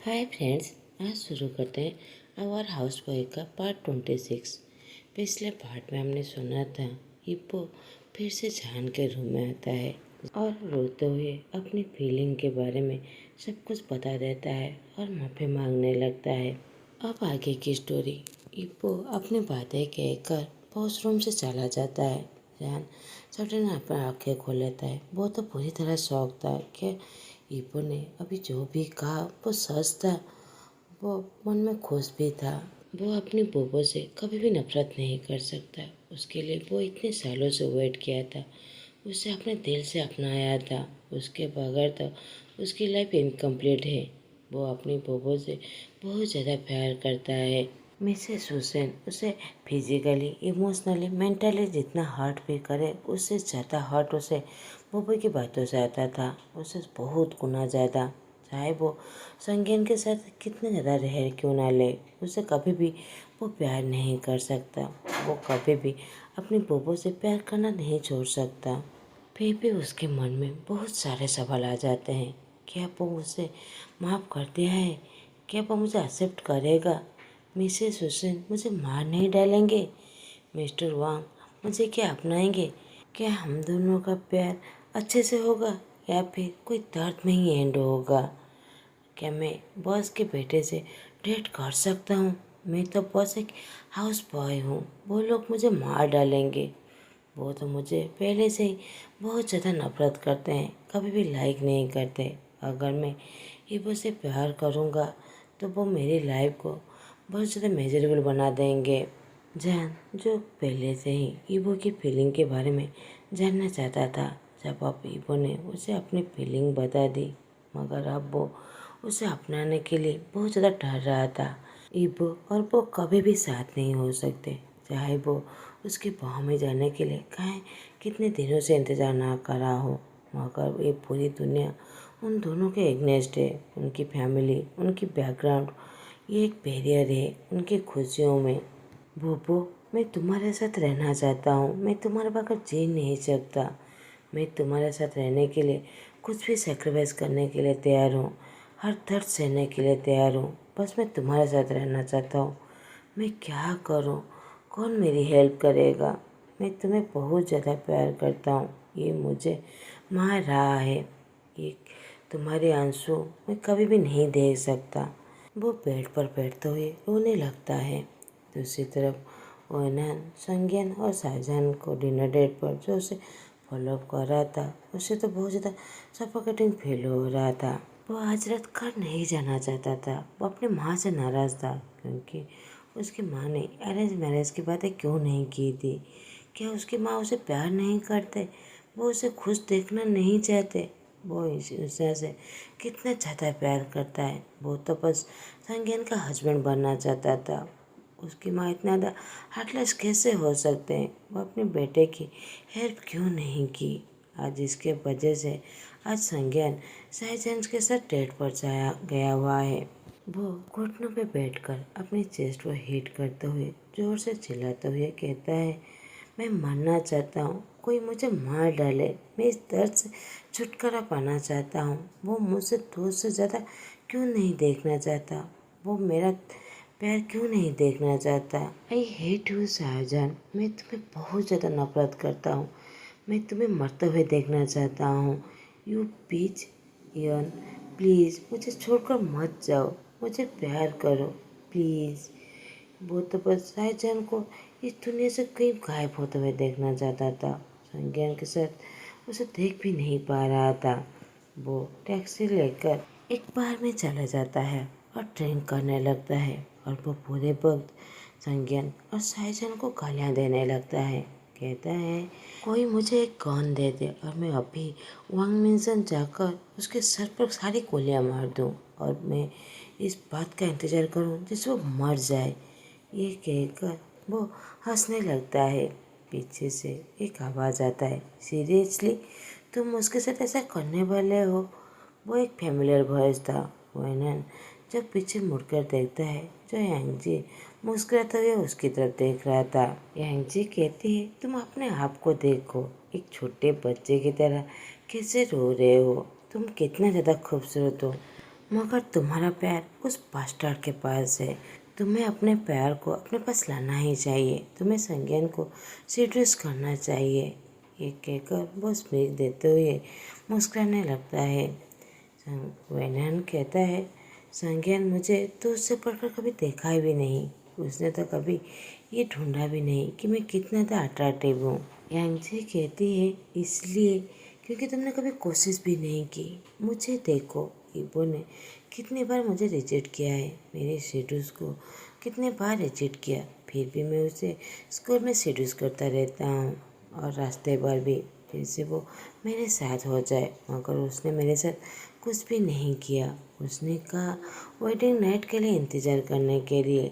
Hi friends, आज शुरू करते हैं आवर हाउस बॉय का पार्ट 26। पिछले पार्ट में हमने सुना था इप्पो फिर से जान के रूम में आता है और रोते हुए अपनी फीलिंग के बारे में सब कुछ बता देता है और माफ़ी मांगने लगता है। अब आगे की स्टोरी। इप्पो अपनी बातें कहकर वॉशरूम से चला जाता है। जान सडन अपनी आंखें खोल लेता है। वो तो पूरी तरह शौक था कि इप्पो ने अभी जो भी कहा वो सच था। वो मन में खुश भी था। वो अपनी बोबो से कभी भी नफरत नहीं कर सकता। उसके लिए वो इतने सालों से वेट किया था, उसे अपने दिल से अपनाया था। उसके बगैर तो उसकी लाइफ इनकम्प्लीट है। वो अपनी बोबो से बहुत ज़्यादा प्यार करता है। मिसेस हुसैन उसे फिजिकली, इमोशनली, मेंटली जितना हर्ट भी करे, उससे ज़्यादा हर्ट उसे बोबो की बातों से आता था। उसे बहुत गुना ज़्यादा। चाहे वो संज्ञान के साथ कितने ज़्यादा रह क्यों ना ले, उसे कभी भी वो प्यार नहीं कर सकता। वो कभी भी अपनी बोबो से प्यार करना नहीं छोड़ सकता। फिर भी उसके मन में बहुत सारे सवाल आ जाते हैं। क्या वो मुझे माफ़ कर दिया है? क्या वो मुझे एक्सेप्ट करेगा? मिसेस हुसैन मुझे मार नहीं डालेंगे? मिस्टर वांग मुझे क्या अपनाएंगे? क्या हम दोनों का प्यार अच्छे से होगा या फिर कोई दर्द में ही एंड होगा? क्या मैं बॉस के बेटे से डेट कर सकता हूँ? मैं तो बस एक हाउस बॉय हूँ। वो लोग मुझे मार डालेंगे। वो तो मुझे पहले से ही बहुत ज़्यादा नफरत करते हैं, कभी भी लाइक नहीं करते। अगर मैं ईवो से प्यार करूँगा तो वो मेरी लाइफ को बहुत ज़्यादा मेजरेबल बना देंगे। जान जो पहले से ही ईवो की फीलिंग के बारे में जानना चाहता था, जब अब ईवो ने उसे अपनी फीलिंग बता दी, मगर अब वो उसे अपनाने के लिए बहुत ज़्यादा डर रहा था। ईवो और वो कभी भी साथ नहीं हो सकते, चाहे वो उसकी बाहों में जाने के लिए कहें कितने दिनों से इंतज़ार ना करा हो। मगर ये पूरी दुनिया उन दोनों के एगनेस्ट है। उनकी फैमिली, उनकी बैकग्राउंड, ये एक बैरियर है उनकी खुशियों में। बोबो, मैं तुम्हारे साथ रहना चाहता हूँ। मैं तुम्हारे बगैर जी नहीं सकता। मैं तुम्हारे साथ रहने के लिए कुछ भी सेक्रीफाइस करने के लिए तैयार हूँ। हर दर्द सहने के लिए तैयार हूँ। बस मैं तुम्हारे साथ रहना चाहता हूँ। मैं क्या करूँ? कौन मेरी हेल्प करेगा? मैं तुम्हें बहुत ज़्यादा प्यार करता हूँ। ये मुझे मार रहा है। ये तुम्हारे आंसू मैं कभी भी नहीं देख सकता। वो बेड पर बैठते हुए रोने लगता है। दूसरी तरफ ओनन, संज्ञान और शाहजहान को डिनर डेट पर जो उसे फॉलोअप कर रहा था, उसे तो बहुत ज़्यादा सफोकेटिंग फील हो रहा था। वो आज रात घर नहीं जाना चाहता था। वो अपनी माँ से नाराज़ था क्योंकि उसकी माँ ने अरेंज मैरिज की बातें क्यों नहीं की थी। क्या उसकी माँ उसे प्यार नहीं करते? वो उसे खुश देखना नहीं चाहते? वो उसे कितना ज़्यादा प्यार करता है। वो तो बस संज्ञान का हस्बैंड बनना चाहता था। उसकी माँ इतना ज़्यादा हार्टलेस कैसे हो सकते हैं? वो अपने बेटे की हेल्प क्यों नहीं की? आज इसके वजह से आज संज्ञान शाहजहान के साथ डेट पर जाया गया हुआ है। वो घुटनों पे बैठकर अपनी चेस्ट को हिट करते हुए जोर से चिल्लाते हुए कहता है, मैं मरना चाहता हूँ। कोई मुझे मार डाले। मैं इस दर्द से छुटकारा पाना चाहता हूँ। वो मुझसे दूर से ज़्यादा क्यों नहीं देखना चाहता? वो मेरा प्यार क्यों नहीं देखना चाहता? I hate you Shah Jahan. मैं तुम्हें बहुत ज़्यादा नफरत करता हूँ। मैं तुम्हें मरते हुए देखना चाहता हूँ। यू पीच यन, प्लीज़ मुझे छोड़कर मत जाओ। मुझे प्यार करो प्लीज़। वो तो बस शाहजहान को इस दुनिया से कहीं गायब होते हुए देखना चाहता था। संज्ञान के साथ उसे देख भी नहीं पा रहा था। वो टैक्सी लेकर एक बार में चला जाता है और ड्रिंक करने लगता है और वो पूरे वक्त संज्ञान और शाहजहान को गालियाँ देने लगता है। कहता है, कोई मुझे एक गन दे दे और मैं अभी वांग मिंसन जाकर उसके सर पर सारी गोलियां मार दूं और मैं इस बात का इंतज़ार करूं जिससे वो मर जाए। ये कहकर वो हंसने लगता है। पीछे से एक आवाज़ आता है, सीरियसली तुम उसके साथ ऐसा करने वाले हो? वो एक फैमिलियर वॉइस था। वैनन जब पीछे मुड़कर देखता है, जो यांगजी मुस्कुराते हुए उसकी तरफ देख रहा था। यांगजी कहती है, तुम अपने आप को देखो, एक छोटे बच्चे की तरह कैसे रो रहे हो? तुम कितना ज़्यादा खूबसूरत हो। मगर तुम्हारा प्यार उस बास्टर्ड के पास है। तुम्हें अपने प्यार को अपने पास लाना ही चाहिए। तुम्हें संज्ञान को सीड्यूस करना चाहिए। ये कहकर वो स्मित देते हुए मुस्कुराने लगता है। वैनान कहता है, संज्ञान मुझे तो उससे पढ़कर कभी देखा भी नहीं। उसने तो कभी ये ढूंढा भी नहीं कि मैं कितना ज़्यादा अट्रैक्टिव हूँ। यांगजी कहती है, इसलिए क्योंकि तुमने कभी कोशिश भी नहीं की। मुझे देखो, इबो ने कितनी बार मुझे रिजेक्ट किया है, मेरे शेड्यूल्स को कितने बार रिजेक्ट किया, फिर भी मैं उसे स्कूल में सेड्यूस करता रहता हूँ और रास्ते पर भी, फिर से वो मेरे साथ हो जाए। मगर उसने मेरे साथ कुछ भी नहीं किया। उसने कहा वेडिंग नाइट के लिए इंतज़ार करने के लिए।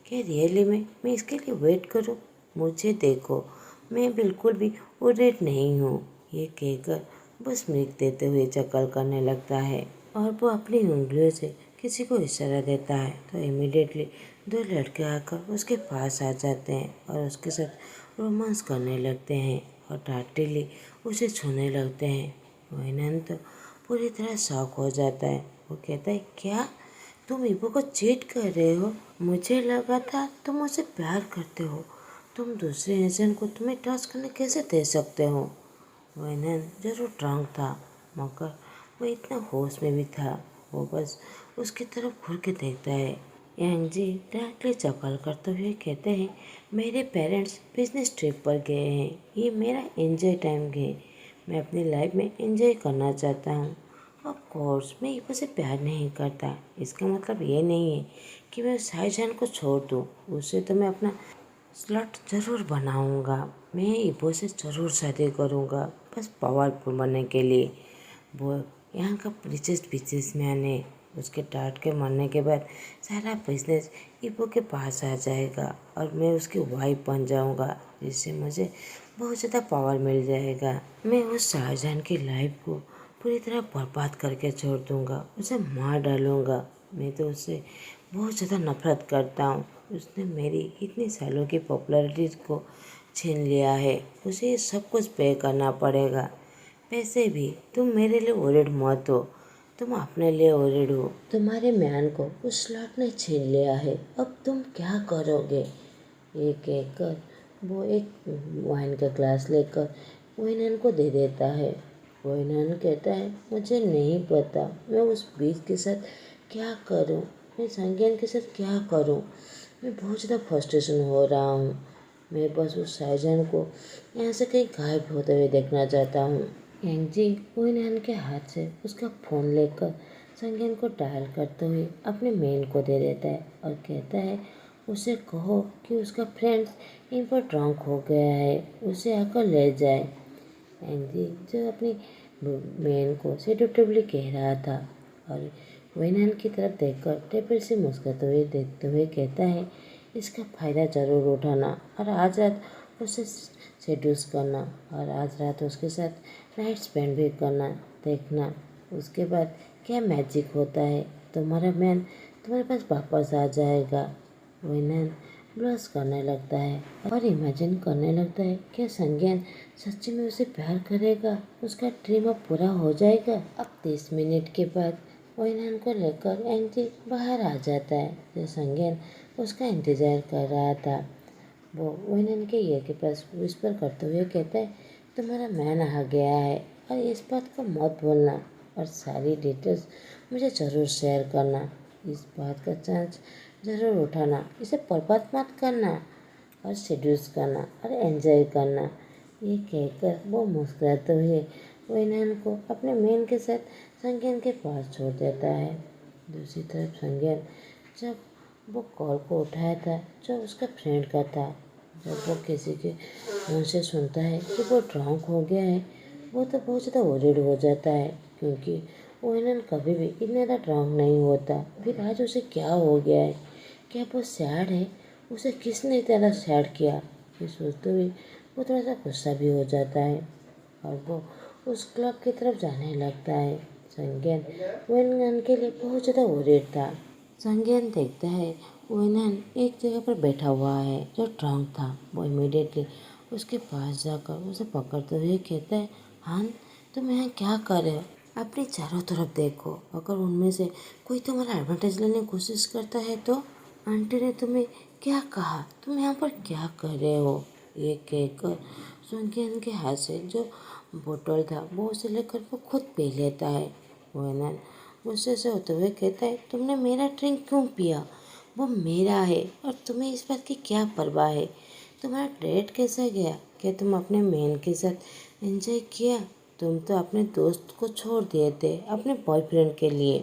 क्या रियली मैं इसके लिए वेट करूँ? मुझे देखो, मैं बिल्कुल भी उरेट नहीं हूँ। ये कहकर बस मृग देते हुए चक्कर करने लगता है और वो अपनी उंगलियों से किसी को इशारा देता है तो इमीडिएटली दो लड़के आकर उसके पास आ जाते हैं और उसके साथ रोमांस करने लगते हैं और डांटली उसे छूने लगते हैं। वैनन तो पूरी तरह शॉक हो जाता है। वो कहता है, क्या तुम इबो को चीट कर रहे हो? मुझे लगा था तुम मुझसे प्यार करते हो। तुम दूसरे इंसान को तुम्हें टच करने कैसे दे सकते हो? वैनन जरूर ड्रंक था, मगर वो इतना होश में भी था। वो बस उसकी तरफ घूर के देखता है। यांगजी डायरेक्टली चकल करते हुए कहते हैं, मेरे पेरेंट्स बिजनेस ट्रिप पर गए हैं। ये मेरा एंजॉय टाइम है। मैं अपनी लाइफ में एंजॉय करना चाहता हूँ। ऑफ कोर्स मैं ईपो से प्यार नहीं करता। इसका मतलब ये नहीं है कि मैं शाहजहान को छोड़ दूँ। उससे तो मैं अपना स्लट जरूर बनाऊंगा। मैं ईपो से ज़रूर शादी करूंगा, बस पावरफुल बनने के लिए। वो यहाँ का रिचेस्ट बिजनेसमैन है। उसके डैड के मरने के बाद सारा बिजनेस ईपो के पास आ जाएगा और मैं उसकी वाइफ बन जाऊंगा, जिससे मुझे बहुत ज़्यादा पावर मिल जाएगा। मैं उस शाहजहान की लाइफ को पूरी तरह बर्बाद करके छोड़ दूंगा, उसे मार डालूंगा। मैं तो उससे बहुत ज़्यादा नफरत करता हूँ। उसने मेरी इतनी सालों की पॉपुलैरिटी को छीन लिया है। उसे ये सब कुछ पे करना पड़ेगा। वैसे भी तुम मेरे लिए वरीड मत हो, तुम अपने लिए वरीड हो। तुम्हारे मैन को उस स्लॉट ने छीन लिया है, अब तुम क्या करोगे? ये कहकर वो एक वाइन का ग्लास लेकर वैनन को दे देता है। वैनन कहता है, मुझे नहीं पता मैं उस बीच के साथ क्या करूं, मैं संज्ञान के साथ क्या करूं। मैं बहुत ज़्यादा फ्रस्ट्रेशन हो रहा हूँ। मैं बस उस शाहजहान को यहाँ से कहीं गायब होते हुए देखना चाहता हूँ। यांगजी वैनन के हाथ से उसका फ़ोन लेकर संज्ञान को डायल करते हुए अपने मेन को दे देता है और कहता है, उसे कहो कि उसका फ्रेंड्स इन पर ड्रंक हो गया है, उसे आकर ले जाए। एंजी जो अपनी मेन को सेडक्टिवली कह रहा था और वैनन की तरफ देखकर टेबल से मुस्कुराते हुए देखते हुए कहता है, इसका फ़ायदा ज़रूर उठाना और आज रात उसे सेड्यूस करना और आज रात उसके साथ नाइट स्पेंड भी करना, देखना उसके बाद क्या मैजिक होता है। तुम्हारा मैन तुम्हारे पास वापस आ जाएगा। वैनन ब्लश करने लगता है और इमेजिन करने लगता है क्या संज्ञान सच्ची में उसे प्यार करेगा, उसका ड्रीम अब पूरा हो जाएगा। अब 30 मिनट के बाद वैनन को लेकर एंजी बाहर आ जाता है। जो संज्ञान उसका इंतजार कर रहा था वो वैनन के ईयर के पास विस्पर करते हुए कहता है, तुम्हारा मैन आ गया है और इस बात को मत भूलना और सारी डिटेल्स मुझे ज़रूर शेयर करना। इस बात का चांस ज़रूर उठाना, इसे बर्बाद मत करना और सेड्यूस करना और एंजॉय करना। ये कहकर वो मुस्कुराते हुए वैनन को अपने मेन के साथ संज्ञान के पास छोड़ देता है। दूसरी तरफ संज्ञान जब वो कॉल को उठाया था जो उसका फ्रेंड का था, जब वो किसी के मुँह से सुनता है कि वो ड्रंक हो गया है, वो तो बहुत ज़्यादा वरीड हो जाता है क्योंकि वैनन कभी भी इतना ज़्यादा ड्रंक नहीं होता। फिर आज उसे क्या हो गया है? क्या वो सैड है? उसे किसने इतना सैड किया? ये सोचते हुए वो थोड़ा सा गुस्सा भी हो जाता है और वो उस क्लब की तरफ जाने लगता है। संज्ञान वैनन के लिए बहुत ज़्यादा वरीड था। संज्ञान देखता है वैनन एक जगह पर बैठा हुआ है जो ड्रंक था। वो इमीडिएटली उसके पास जाकर उसे पकड़ते हुए कहता है, हाँ तुम यहाँ क्या कर रहे हो? अपने चारों तरफ देखो, अगर उनमें से कोई तुम्हारा एडवांटेज लेने की कोशिश करता है तो। आंटी ने तुम्हें क्या कहा? तुम यहाँ पर क्या कर रहे हो? ये कहकर सुनकियन के हाथ से जो बोतल था वो उसे लेकर वो खुद पी लेता है। वैनन गुस्से से होते हुए कहता है, तुमने मेरा ड्रिंक क्यों पिया? वो मेरा है और तुम्हें इस बात की क्या परवाह है? तुम्हारा डेट कैसा गया? क्या तुम अपने मैन के साथ एंजॉय किया? तुम तो अपने दोस्त को छोड़ दिए थे अपने बॉयफ्रेंड के लिए।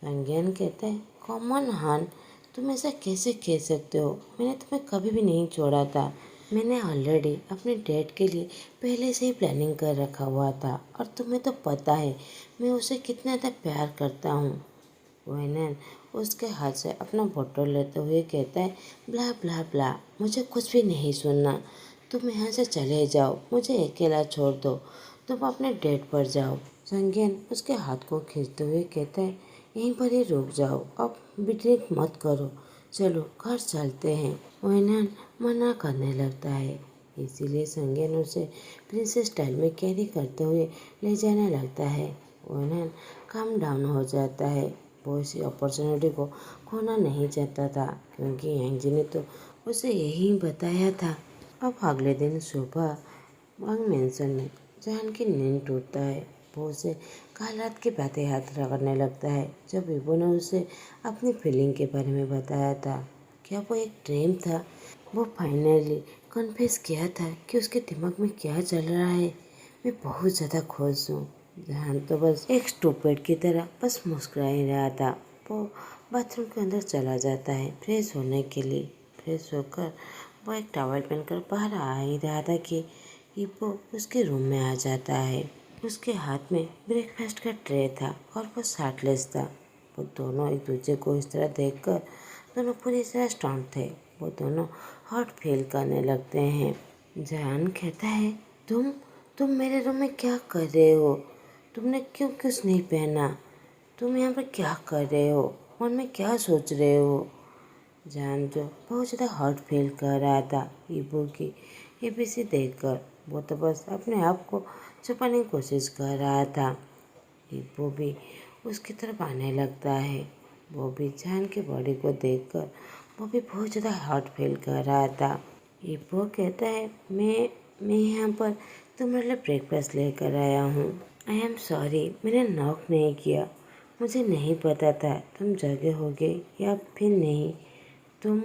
संज्ञान कहता है, कॉमन हान, तुम ऐसा कैसे कह सकते हो? मैंने तुम्हें कभी भी नहीं छोड़ा था। मैंने ऑलरेडी अपने डेट के लिए पहले से ही प्लानिंग कर रखा हुआ था और तुम्हें तो पता है मैं उसे कितना ज़्यादा प्यार करता हूँ। वैनन उसके हाथ से अपना बोतल लेते हुए कहता है, ब्ला ब्ला ब्ला, मुझे कुछ भी नहीं सुनना। तुम यहाँ से चले जाओ, मुझे अकेला छोड़ दो। तुम अपने डेट पर जाओ। संज्ञान उसके हाथ को खींचते हुए कहता है, यहीं पर ही रुक जाओ, अब ड्रिंक मत करो, चलो घर चलते हैं। वैनन मना करने लगता है, इसीलिए संज्ञान उसे प्रिंसेस स्टाइल में कैरी करते हुए ले जाने लगता है। वैनन काम डाउन हो जाता है। वो इसी अपॉर्चुनिटी को खोना नहीं चाहता था, क्योंकि यांगजी ने तो उसे यही बताया था। अब अगले दिन सुबह वांग मैंसन में जान की नींद टूटता है। वो उसे कल रात की बातें याद करने लगता है, जब विभू ने उसे अपनी फीलिंग के बारे में बताया था। क्या वो एक ड्रीम था? वो फाइनली कन्फेस किया था कि उसके दिमाग में क्या चल रहा है। मैं बहुत ज़्यादा खुश हूँ। जहान तो बस एक स्टूपिड की तरह बस मुस्कुरा ही रहा था। वो बाथरूम के अंदर चला जाता है फ्रेश होने के लिए। फ्रेश होकर वो एक टॉवल पहनकर बाहर आ ही रहा था कि वो उसके रूम में आ जाता है। उसके हाथ में ब्रेकफास्ट का ट्रे था और वो शार्टलेस था। वो दोनों एक दूसरे को इस तरह देखकर दोनों पूरी तरह स्टंट थे। वो दोनों हॉट फील करने लगते हैं। जहान कहता है, तुम मेरे रूम में क्या कर रहे हो? तुमने क्यों कुछ नहीं पहना? तुम यहाँ पर क्या कर रहे हो? मन में क्या सोच रहे हो? जान जो बहुत ज़्यादा हर्ट फील कर रहा था ईबो की एबीसी देखकर। वो तो बस अपने आप को छुपाने की कोशिश कर रहा था। ईबो भी उसकी तरफ आने लगता है। वो भी जान की बॉडी को देखकर वो भी बहुत ज़्यादा हर्ट फील कर रहा था। ईबो कहता है, मैं यहाँ पर तुम्हारे लिए ब्रेकफास्ट लेकर आया हूँ। आई एम सॉरी, मैंने नॉक नहीं किया। मुझे नहीं पता था तुम जगे होगे या फिर नहीं। तुम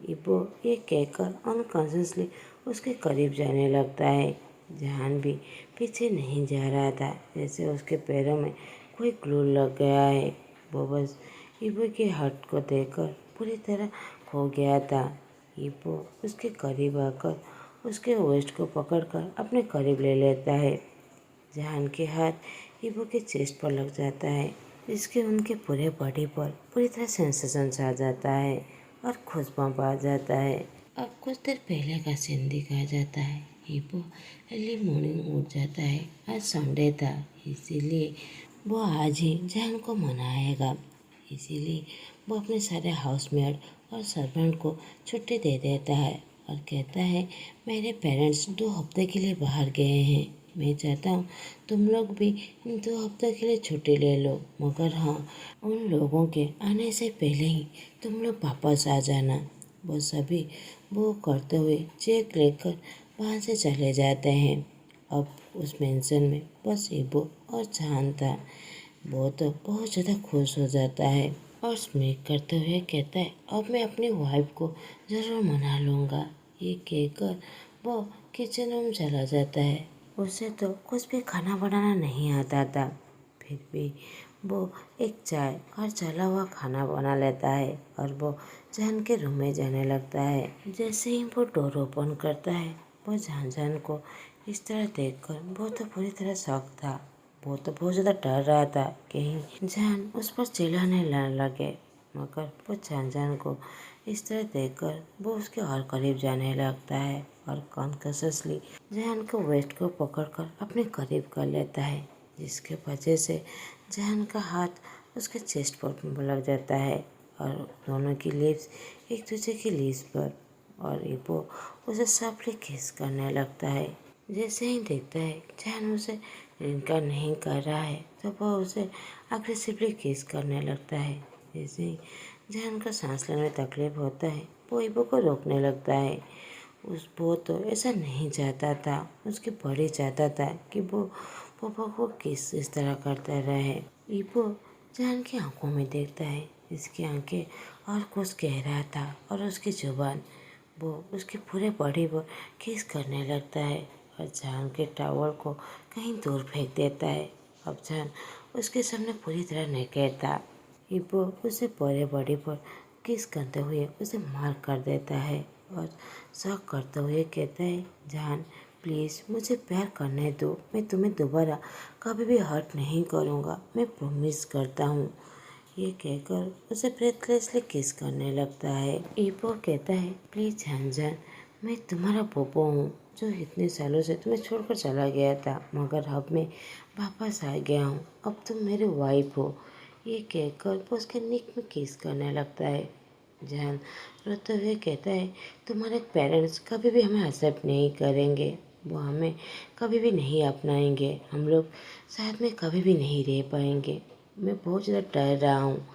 इबो ये कहकर अनकॉन्शियसली उसके करीब जाने लगता है। जहान भी पीछे नहीं जा रहा था, जैसे उसके पैरों में कोई ग्लू लग गया है। वो बस इबो के हाथ को देखकर पूरी तरह खो गया था। इबो उसके करीब आकर उसके वेस्ट को पकड़कर अपने करीब ले लेता है। जहान के हाथ इबो के चेस्ट पर लग जाता है, जिसके उनके पूरे बॉडी पर पूरी तरह सेंसेशन आ जाता है और खुशबू आ जाता है। अब कुछ देर पहले का सीन दिखाया जाता है। इबो अर्ली मॉर्निंग उठ जाता है। आज संडे था, इसीलिए वो आज ही जहान को मनाएगा। इसीलिए वो अपने सारे हाउसमेट और सर्वेंट को छुट्टी दे देता है और कहता है, मेरे पेरेंट्स 2 हफ्ते के लिए बाहर गए हैं। मैं चाहता हूँ तुम लोग भी इन 2 हफ्ते के लिए छुट्टी ले लो, मगर हाँ, उन लोगों के आने से पहले ही तुम लोग वापस आ जाना। वो सभी वो करते हुए चेक लेकर वहाँ से चले जाते हैं। अब उस मेंशन में बस इबो और जहान था। वो तो बहुत ज़्यादा खुश हो जाता है और स्मिक करते हुए कहता है, अब मैं अपनी वाइफ को ज़रूर मना लूँगा। ये कहकर वो किचन रूम चला जाता है। उसे तो कुछ भी खाना बनाना नहीं आता था, फिर भी वो एक चाय और चला हुआ खाना बना लेता है और वो जहान के रूम में जाने लगता है। जैसे ही वो डोर ओपन करता है, वो जहान को इस तरह देखकर वो तो पूरी तरह शॉक था। वो तो बहुत ज़्यादा डर रहा था कहीं जहान उस पर चिल्लाने लगे, मगर वो जहान को इस तरह देखकर वो उसके और करीब जाने लगता है और कॉन्शियसली जहान को वेस्ट को पकड़कर अपने करीब कर लेता है, जिसके वजह से जहान का हाथ उसके चेस्ट पर लग जाता है और दोनों की लिप्स एक दूसरे की लिप्स पर, और वो उसे सॉफ्टली किस करने लगता है। जैसे ही देखता है जहान उसे इनकार नहीं कर रहा है तो वह उसे अग्रेसिवली किस करने लगता है। जैसे ही जहान को सांस लेने में तकलीफ होता है वो ईबो को रोकने लगता है। वो तो ऐसा नहीं चाहता था, उसके बड़ी चाहता था कि वो पापा को किस इस तरह करता रहे। ईबो जहान की आंखों में देखता है, इसकी आंखें और कुछ कह रहा था और उसकी जुबान वो उसकी पूरे बॉडी पर किस करने लगता है और जहान के टॉवल को कहीं दूर फेंक देता है। अब जहान उसके सामने पूरी तरह नेकेड था। ईबो उसे पूरे बॉडी पर किस करते हुए उसे मार कर देता है और शक करते हुए कहता है, जहान प्लीज़ मुझे प्यार करने दो, मैं तुम्हें दोबारा कभी भी हर्ट नहीं करूँगा, मैं प्रॉमिस करता हूँ। ये कहकर उसे ब्रेथलेसली किस करने लगता है। ईबो कहता है, प्लीज जान, मैं तुम्हारा पोपो हूँ जो इतने सालों से तुम्हें छोड़कर चला गया था, मगर अब मैं वापस आ गया हूँ, अब तुम मेरी वाइफ हो। ये कहकर वो उसके निक में किस करने लगता है। जान रोते हुए कहता है, तुम्हारे पेरेंट्स कभी भी हमें एक्सेप्ट नहीं करेंगे, वो हमें कभी भी नहीं अपनाएंगे, हम लोग साथ में कभी भी नहीं रह पाएंगे। मैं बहुत ज़्यादा डर रहा हूँ,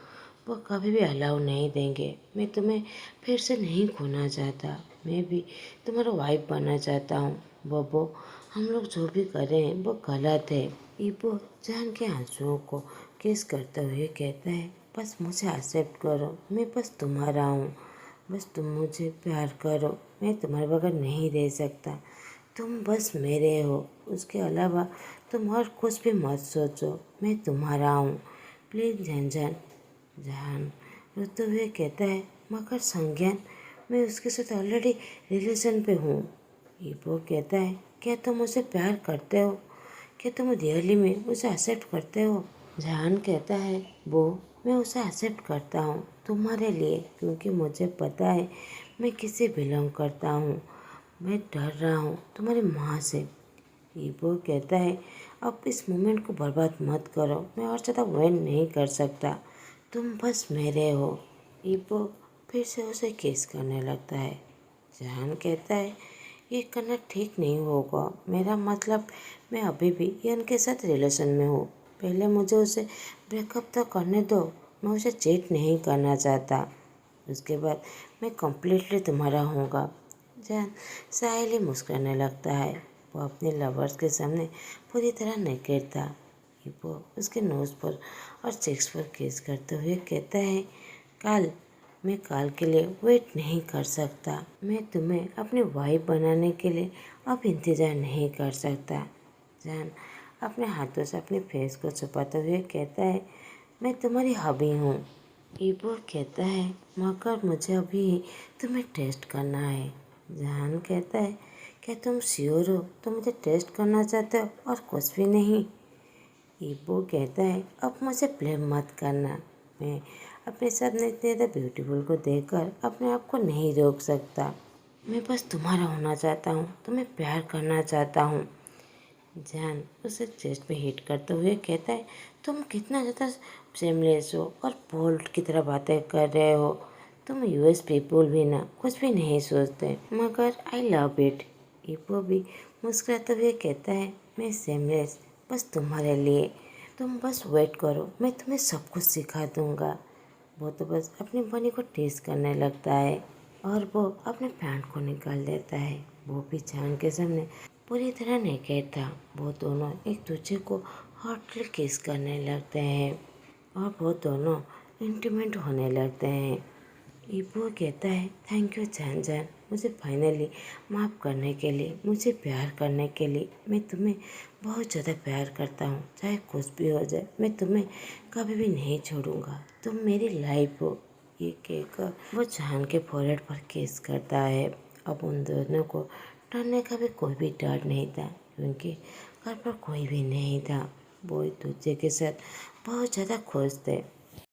वो कभी भी अलाउ नहीं देंगे। मैं तुम्हें फिर से नहीं खोना चाहता, मैं भी तुम्हारा वाइफ बनना चाहता हूँ। बब्बो, हम लोग जो भी कर रहे हैं वो गलत है। ईबो जान के आंसुओं को किस करते हुए कहता है, बस मुझे एक्सेप्ट करो, मैं बस तुम्हारा हूँ, बस तुम मुझे प्यार करो, मैं तुम्हारे बगैर नहीं रह सकता, तुम बस मेरे हो, उसके अलावा तुम और कुछ भी मत सोचो, मैं तुम्हारा हूँ, प्लीज़ जान। जहान रोते हुए कहता है, मगर संज्ञान, मैं उसके साथ ऑलरेडी रिलेशन पे हूँ। ईबो कहता है, क्या तुम उसे प्यार करते हो, क्या तुम रियली में उसे एक्सेप्ट करते हो। जहान कहता है, वो मैं उसे एक्सेप्ट करता हूँ तुम्हारे लिए, क्योंकि मुझे पता है मैं किससे बिलोंग करता हूँ। मैं डर रहा हूँ तुम्हारी माँ से। ईबो कहता है, अब इस मोमेंट को बर्बाद मत करो, मैं और ज़्यादा वेट नहीं कर सकता, तुम बस मेरे हो। ईबो फिर से उसे किस करने लगता है। जहान कहता है, ये करना ठीक नहीं होगा, मेरा मतलब मैं अभी भी यन के साथ रिलेशन में हूँ, पहले मुझे उसे ब्रेकअप तो करने दो, मैं उसे चीट नहीं करना चाहता, उसके बाद मैं कम्प्लीटली तुम्हारा होऊंगा। जहान साहिल मुस्कुराने लगता है, वो अपने लवर्स के सामने पूरी तरह नेकेड था। वो उसके नोज पर और चेक्स पर किस करते हुए कहता है, मैं काल के लिए वेट नहीं कर सकता, मैं तुम्हें अपनी वाइफ बनाने के लिए अब इंतज़ार नहीं कर सकता। जान अपने हाथों से अपने फेस को छुपाते हुए कहता है, मैं तुम्हारी हबी हूँ। ईबो कहता है, मगर मुझे अभी तुम्हें टेस्ट करना है। जहान कहता है, क्या तुम श्योर हो, तुम मुझे टेस्ट करना चाहते हो और कुछ भी नहीं। ईबो कहता है, अब मुझे ब्लेम मत करना, मैं अपने सामने इतने ज़्यादा ब्यूटीफुल को देखकर अपने आप को नहीं रोक सकता, मैं बस तुम्हारा होना चाहता हूँ, तुम्हें प्यार करना चाहता हूँ। जान उसे चेस्ट पे हिट करते हुए कहता है, तुम कितना ज़्यादा शेमलेस हो और बोल्ड की तरह बातें कर रहे हो, तुम यूएस पीपल भी ना कुछ भी नहीं सोचते, मगर आई लव इट। ईपो भी मुस्कुराते हुए कहता है, मैं शेमलेस बस तुम्हारे लिए, तुम बस वेट करो, मैं तुम्हें सब कुछ सिखा दूंगा। वो तो बस अपनी बनी को टेस्ट करने लगता है और वो अपने पैंट को निकाल देता है। वो भी जान के सामने पूरी तरह नेकेड था। वो दोनों एक दूसरे को हॉटली किस करने लगते हैं और वो दोनों इंटीमेट होने लगते हैं। ईबो कहता है, थैंक यू जान, मुझे फाइनली माफ़ करने के लिए, मुझे प्यार करने के लिए। मैं तुम्हें बहुत ज़्यादा प्यार करता हूँ, चाहे कुछ भी हो जाए, मैं तुम्हें कभी भी नहीं छोड़ूंगा, तुम मेरी लाइफ हो। ये कहकर वो जान के फोrehead पर किस करता है। अब उन दोनों को डरने का भी कोई भी डर नहीं था, क्योंकि घर पर कोई भी नहीं था। वो एक दूसरे के साथ बहुत ज़्यादा खुश थे।